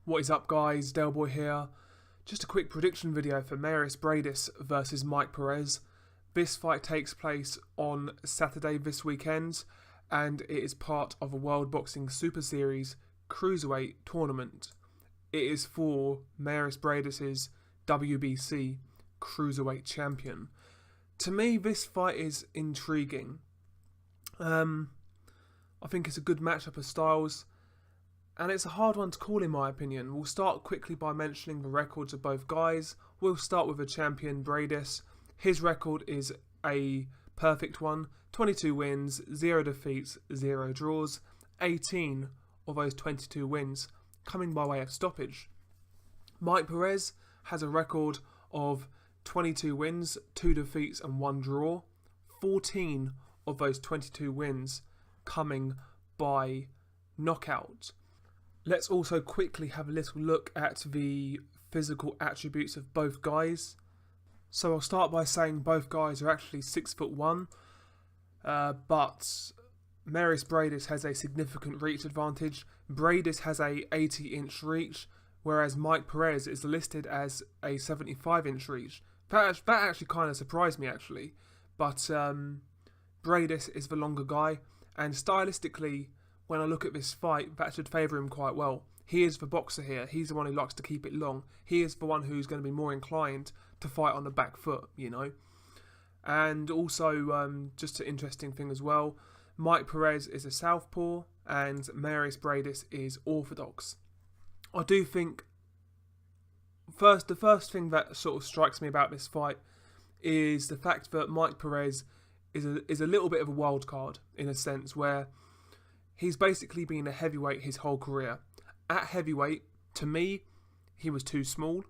What is up, guys? Delboy here. Just a quick prediction video for Mairis Briedis versus Mike Perez. This fight takes place on Saturday this weekend, and it is part of a World Boxing Super Series Cruiserweight tournament. It is for Mairis Briedis' WBC Cruiserweight champion. To me, this fight is intriguing. I think it's a good matchup of styles, and it's a hard one to call in my opinion. We'll start quickly by mentioning the records of both guys. We'll start with the champion, Briedis. His record is a perfect one. 22 wins, 0 defeats, 0 draws. 18 of those 22 wins coming by way of stoppage. Mike Perez has a record of 22 wins, 2 defeats and 1 draw. 14 of those 22 wins coming by knockout. Let's also quickly have a little look at the physical attributes of both guys. So I'll start by saying both guys are actually 6'1", but Mairis Briedis has a significant reach advantage. Briedis has a 80-inch reach, whereas Mike Perez is listed as a 75-inch reach. That actually kind of surprised me actually, but Briedis is the longer guy, and stylistically, when I look at this fight, that should favour him quite well. He is the boxer here. He's the one who likes to keep it long. He is the one who's going to be more inclined to fight on the back foot, you know. And also, just an interesting thing as well, Mike Perez is a southpaw and Mairis Briedis is orthodox. I do think the first thing that sort of strikes me about this fight is the fact that Mike Perez is a little bit of a wild card in a sense where he's basically been a heavyweight his whole career. At heavyweight, to me, he was too small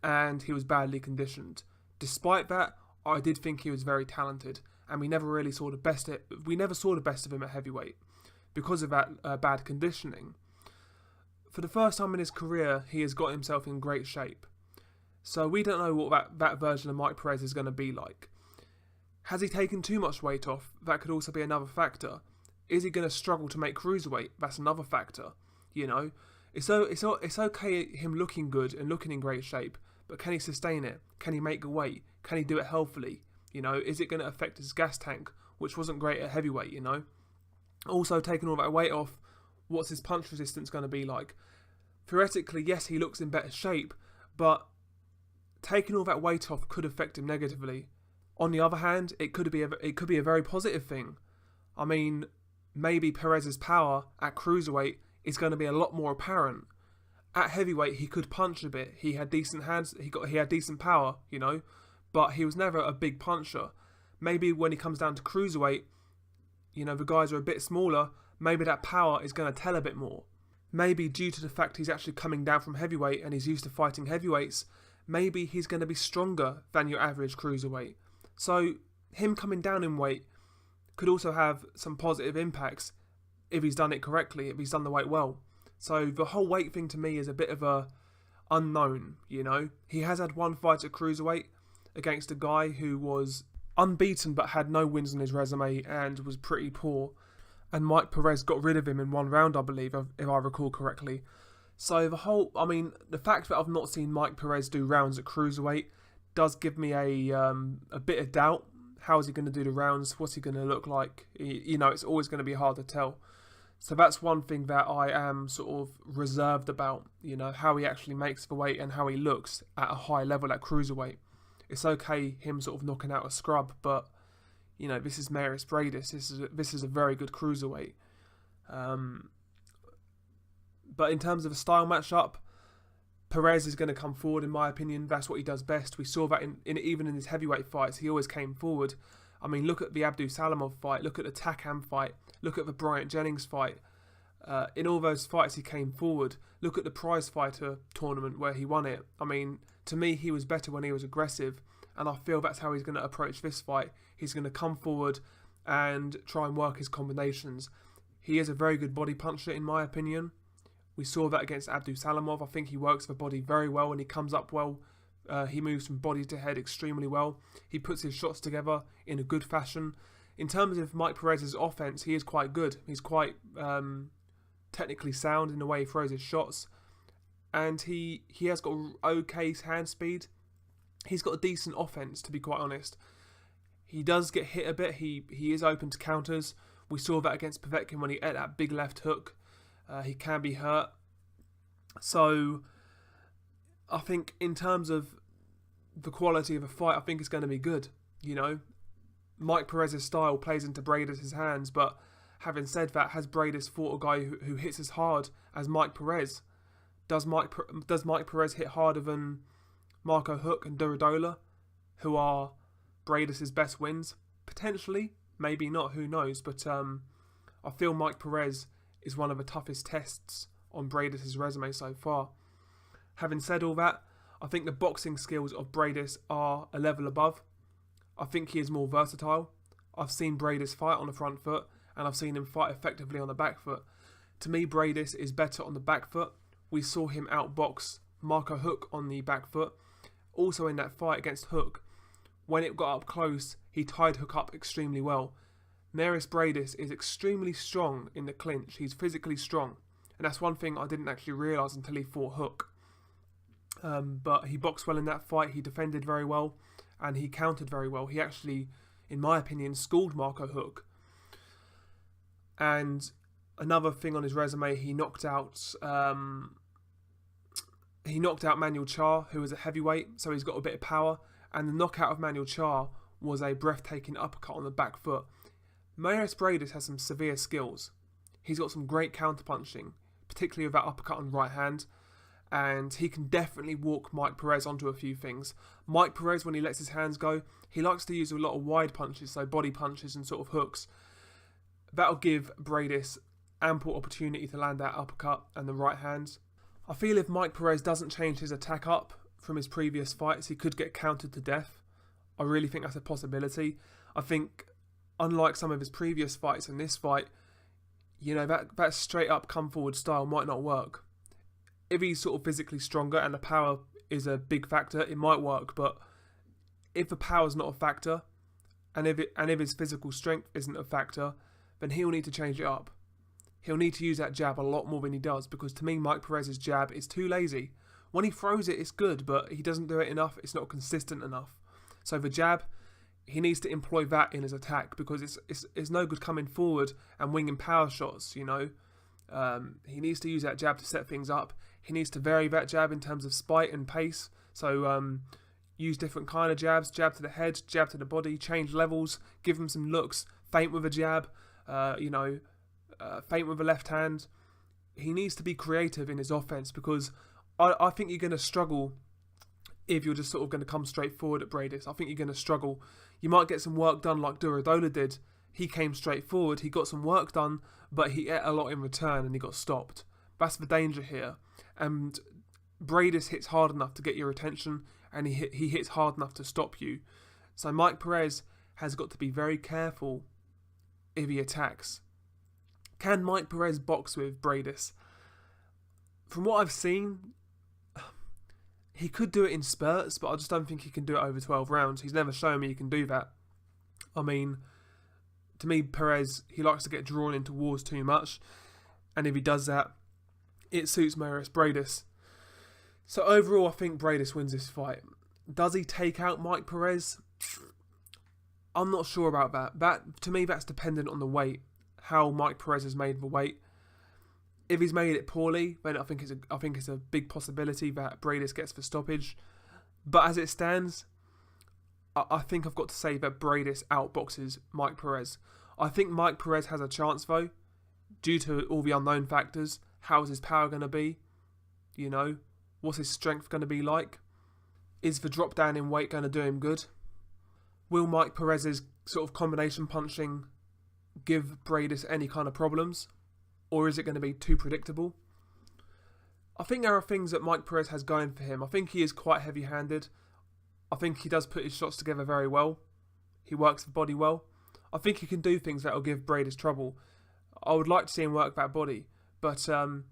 and he was badly conditioned. Despite that, I did think he was very talented, and we never saw the best of him at heavyweight because of that bad conditioning. For the first time in his career, he has got himself in great shape. So we don't know what that version of Mike Perez is going to be like. Has he taken too much weight off? That could also be another factor. Is he going to struggle to make cruiserweight? That's another factor. You know, it's okay him looking good and looking in great shape, but can he sustain it? Can he make the weight? Can he do it healthily? You know, is it going to affect his gas tank, which wasn't great at heavyweight, you know? Also, taking all that weight off, what's his punch resistance going to be like? Theoretically, yes, he looks in better shape, but taking all that weight off could affect him negatively. On the other hand, it could be a very positive thing. I mean, maybe Perez's power at cruiserweight is going to be a lot more apparent. At heavyweight, he could punch a bit. He had decent hands. He had decent power, you know, but he was never a big puncher. Maybe when he comes down to cruiserweight, you know, the guys are a bit smaller. Maybe that power is going to tell a bit more. Maybe due to the fact he's actually coming down from heavyweight and he's used to fighting heavyweights, maybe he's going to be stronger than your average cruiserweight. So him coming down in weight could also have some positive impacts if he's done it correctly, if he's done the weight well. So the whole weight thing to me is a bit of a unknown, you know. He has had one fight at cruiserweight against a guy who was unbeaten but had no wins on his resume and was pretty poor. And Mike Perez got rid of him in one round, I believe, if I recall correctly. So the fact that I've not seen Mike Perez do rounds at cruiserweight does give me a bit of doubt. How is he going to do the rounds? What's he going to look like? You know, it's always going to be hard to tell. So that's one thing that I am sort of reserved about, you know, how he actually makes the weight and how he looks at a high level at cruiserweight. It's okay him sort of knocking out a scrub, but, you know, this is Mairis Briedis. This is a very good cruiserweight. But in terms of a style matchup, Perez is going to come forward, in my opinion. That's what he does best. We saw that even in his heavyweight fights, he always came forward. I mean, look at the Abdul Salamov fight, look at the Takam fight, look at the Bryant Jennings fight. In all those fights, he came forward. Look at the prize fighter tournament where he won it. I mean, to me, he was better when he was aggressive, and I feel that's how he's going to approach this fight. He's going to come forward and try and work his combinations. He is a very good body puncher, in my opinion. We saw that against Abdul Salamov. I think he works the body very well and he comes up well. He moves from body to head extremely well. He puts his shots together in a good fashion. In terms of Mike Perez's offense, he is quite good. He's quite technically sound in the way he throws his shots. and he has got okay hand speed. He's got a decent offense, to be quite honest. He does get hit a bit. He is open to counters. We saw that against Povetkin when he ate that big left hook. He can be hurt. So I think in terms of the quality of a fight, I think it's going to be good. You know, Mike Perez's style plays into Briedis' hands, but having said that, has Briedis fought a guy who hits as hard as Mike Perez? Does Mike Perez hit harder than Marco Huck and Duradola, who are Briedis' best wins? Potentially, maybe not, who knows, but I feel Mike Perez is one of the toughest tests on Briedis' resume so far. Having said all that, I think the boxing skills of Briedis are a level above. I think he is more versatile. I've seen Briedis fight on the front foot, and I've seen him fight effectively on the back foot. To me, Briedis is better on the back foot. We saw him outbox Marco Huck on the back foot. Also in that fight against Huck, when it got up close, he tied Huck up extremely well. Mairis Briedis is extremely strong in the clinch. He's physically strong. And that's one thing I didn't actually realise until he fought Huck. But he boxed well in that fight. He defended very well. And he countered very well. He actually, in my opinion, schooled Marco Huck. And another thing on his resume, he knocked out Manuel Char, who was a heavyweight, so he's got a bit of power. And the knockout of Manuel Char was a breathtaking uppercut on the back foot. Mairis Briedis has some severe skills. He's got some great counterpunching, particularly with that uppercut on right hand. And he can definitely walk Mike Perez onto a few things. Mike Perez, when he lets his hands go, he likes to use a lot of wide punches, so body punches and sort of hooks. That'll give Briedis ample opportunity to land that uppercut and the right hands. I feel if Mike Perez doesn't change his attack up from his previous fights, he could get countered to death. I really think that's a possibility. I think, unlike some of his previous fights in this fight, you know, that straight up come forward style might not work. If he's sort of physically stronger and the power is a big factor, it might work. But if the power's not a factor, and if his physical strength isn't a factor, then he'll need to change it up. He'll need to use that jab a lot more than he does, because to me, Mike Perez's jab is too lazy. When he throws it, it's good, but he doesn't do it enough. It's not consistent enough. So the jab, he needs to employ that in his attack, because it's no good coming forward and winging power shots, you know. He needs to use that jab to set things up. He needs to vary that jab in terms of spite and pace. So use different kind of jabs, jab to the head, jab to the body, change levels, give him some looks, feint with a jab, feint with a left hand. He needs to be creative in his offense, because I think you're going to struggle if you're just sort of going to come straight forward at Briedis. I think you're going to struggle. You might get some work done like Duradola did. He came straight forward, he got some work done, but he ate a lot in return and he got stopped. That's the danger here. And Briedis hits hard enough to get your attention, and he hits hard enough to stop you. So Mike Perez has got to be very careful if he attacks. Can Mike Perez box with Briedis? From what I've seen, he could do it in spurts, but I just don't think he can do it over 12 rounds. He's never shown me he can do that. I mean, to me, Perez, he likes to get drawn into wars too much, and if he does that, it suits Mairis Briedis. So overall, I think Briedis wins this fight. Does he take out Mike Perez? I'm not sure about that. That, to me, that's dependent on the weight, how Mike Perez has made the weight. If he's made it poorly, then I think it's a big possibility that Briedis gets the stoppage. But as it stands, I think I've got to say that Briedis outboxes Mike Perez. I think Mike Perez has a chance, though, due to all the unknown factors. How's his power going to be? You know, what's his strength going to be like? Is the drop down in weight going to do him good? Will Mike Perez's sort of combination punching give Briedis any kind of problems? Or is it going to be too predictable? I think there are things that Mike Perez has going for him. I think he is quite heavy-handed. I think he does put his shots together very well. He works the body well. I think he can do things that will give Briedis trouble. I would like to see him work that body. But I'm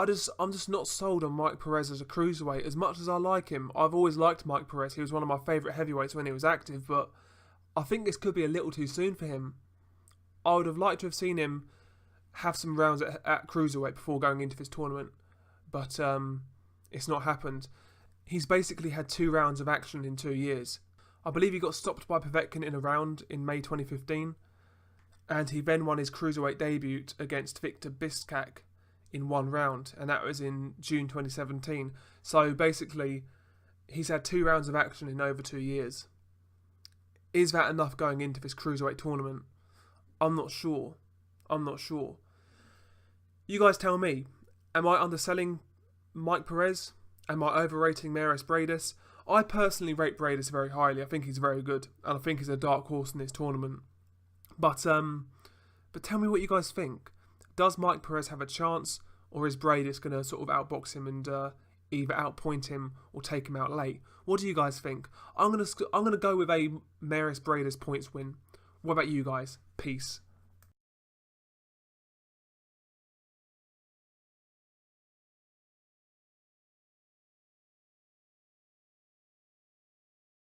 just not sold on Mike Perez as a cruiserweight. As much as I like him, I've always liked Mike Perez. He was one of my favourite heavyweights when he was active, but I think this could be a little too soon for him. I would have liked to have seen him have some rounds at cruiserweight before going into this tournament. but it's not happened. He's basically had 2 rounds of action in 2 years. I believe he got stopped by Povetkin in a round in May 2015, and he then won his cruiserweight debut against Victor Biskak in 1 round, and that was in June 2017. So basically, he's had 2 rounds of action in over 2 years. Is that enough going into this cruiserweight tournament? I'm not sure. You guys tell me. Am I underselling Mike Perez? Am I overrating Mairis Briedis? I personally rate Briedis very highly. I think he's very good, and I think he's a dark horse in this tournament. But tell me what you guys think. Does Mike Perez have a chance, or is Briedis going to sort of outbox him and either outpoint him or take him out late? What do you guys think? I'm gonna go with a Mairis Briedis points win. What about you guys? Peace.